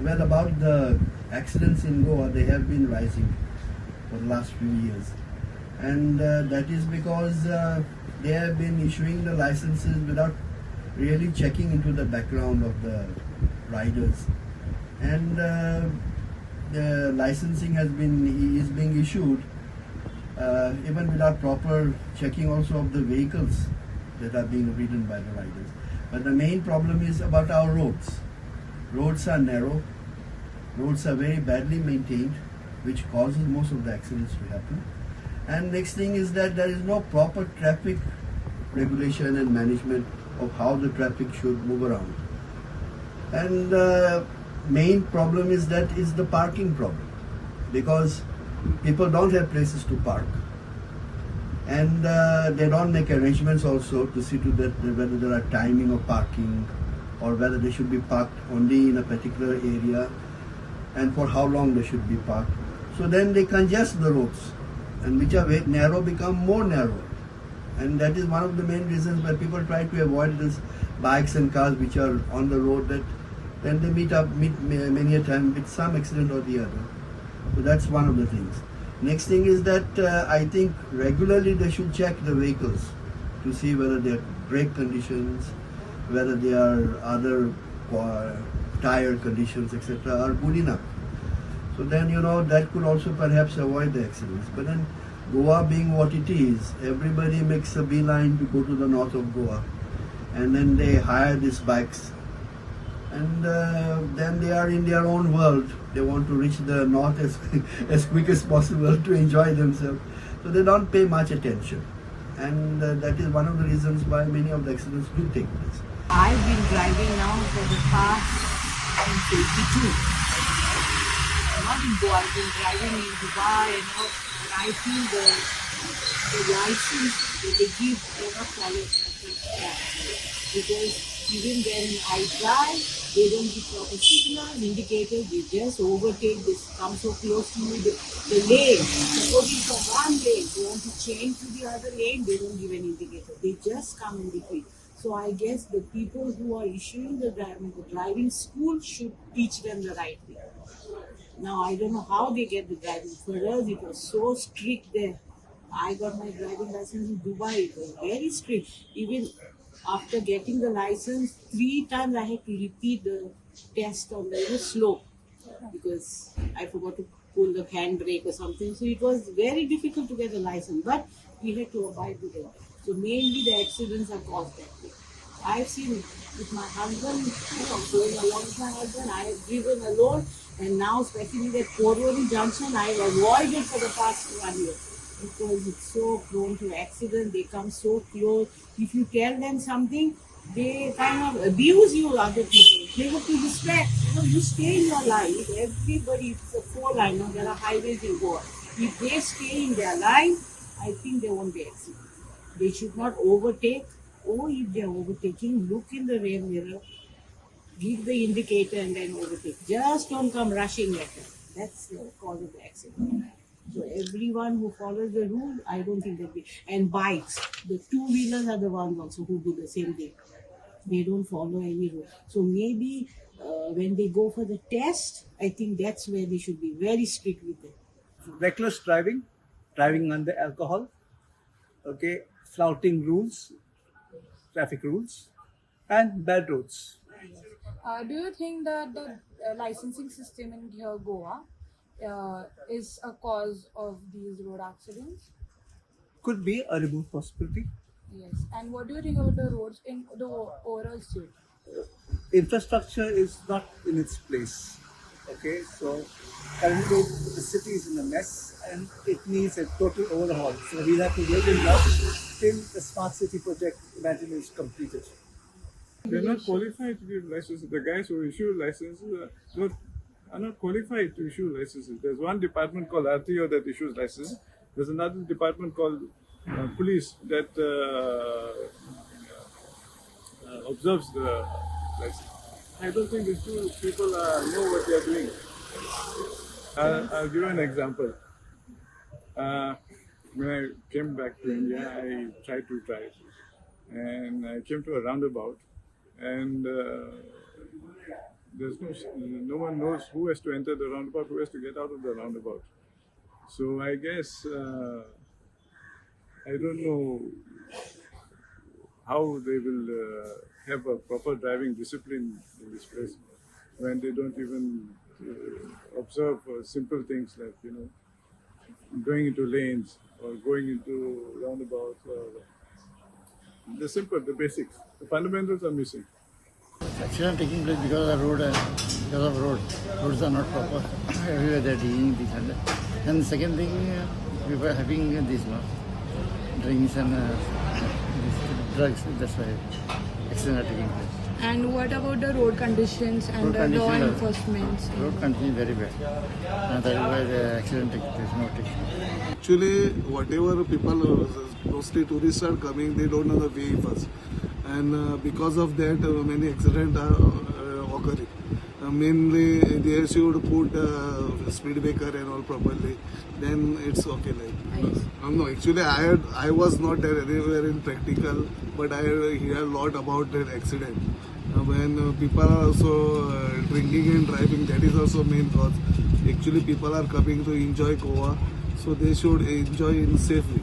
Well, about the accidents in Goa, they have been rising for the last few years, and that is because they have been issuing the licenses without really checking into the background of the riders, and the licensing is being issued even without proper checking also of the vehicles that are being ridden by the riders. But the main problem is about our roads. Roads are narrow, roads are very badly maintained, which causes most of the accidents to happen. And next thing is that there is no proper traffic regulation and management of how the traffic should move around. And main problem is the parking problem, because people don't have places to park, and they don't make arrangements also to see to that whether there are timing of parking or whether they should be parked only in a particular area and for how long they should be parked. So then they congest the roads, and which are very narrow become more narrow, and that is one of the main reasons why people try to avoid these bikes and cars which are on the road, that then they meet many a time with some accident or the other. So that's one of the things. Next thing is that I think regularly they should check the vehicles to see whether their brake conditions, whether their other tire conditions, etc., are good enough. So then, that could also perhaps avoid the accidents. But then Goa being what it is, everybody makes a beeline to go to the north of Goa, and then they hire these bikes, and then they are in their own world. They want to reach the north as quick as possible to enjoy themselves. So they don't pay much attention, and that is one of the reasons why many of the accidents do take place. I've been driving now for the past 22. Not in Goa, I've been driving in Dubai and all, and I feel the license that they give do not follow traffic laws. Because even when I drive, they don't give proper signals, indicators, they just overtake, they come so close to you, the lane, supposing from one lane, they want to change to the other lane, they don't give an indicator, they just come in between. So I guess the people who are issuing the driving school should teach them the right way. Now I don't know how they get the driving. For us, it was so strict there. I got my driving license in Dubai. It was very strict. Even after getting the license, 3 times I had to repeat the test on the slope because I forgot to pull the handbrake or something. So it was very difficult to get a license, but we had to abide with it. So mainly the accidents are caused that way. I've seen with my husband, going along with my husband, I have driven alone, and now especially that Porvorim junction, I avoided for the past 1 year because it's so prone to accident. They come so close. If you tell them something, they kind of abuse you, other people. They have to respect. You stay in your line. If everybody, it's a 4 line, there are highways in Goa. If they stay in their line, I think there won't be accident. They should not overtake, or if they are overtaking, look in the rear mirror, give the indicator and then overtake. Just don't come rushing like that. That's the cause of the accident. So everyone who follows the rule, I don't think they'll be. And bikes, the 2-wheelers are the ones also who do the same thing. They don't follow any rule. So maybe when they go for the test, I think that's where they should be very strict with it. Reckless driving, driving under alcohol, okay, flouting rules, traffic rules, and bad roads. Do you think that the licensing system in here, Goa, is a cause of these road accidents? Could be a remote possibility. Yes. And what do you think about the roads in the overall state? Infrastructure is not in its place. Okay, so currently the city is in a mess and it needs a total overhaul. So we'll have to wait and watch till the smart city project imagine is completed. They're not qualified to give licenses. The guys who issue licenses are not qualified to issue licenses. There's one department called RTO that issues licenses. There's another department called police that observes the license. I don't think these two people know what they are doing. I'll give you an example. When I came back to India, I tried to drive, and I came to a roundabout, and there's no one knows who has to enter the roundabout, who has to get out of the roundabout. So I guess I don't know how they will have a proper driving discipline in this place when they don't even observe simple things like, going into lanes or going into roundabouts. The basics, the fundamentals are missing. Accident taking place because of road, because of road. Roads are not proper. Everywhere they are digging this and that. And the second thing, we were having this, drinks and drugs. That's why accidents are taking place. And what about the road conditions and Road the law conditions are- enforcement? Road conditions very bad. And that is why the accident takes place. No take. Actually, whatever people, mostly tourists are coming, they don't know the way first. And because of that, many accidents are occurring. Mainly, they should put speed breaker and all properly. Then it's okay. No, actually, I was not there anywhere in practical, but I hear a lot about that accident. When people are also drinking and driving, that is also main cause. Actually, people are coming to enjoy Goa, so they should enjoy in safe way.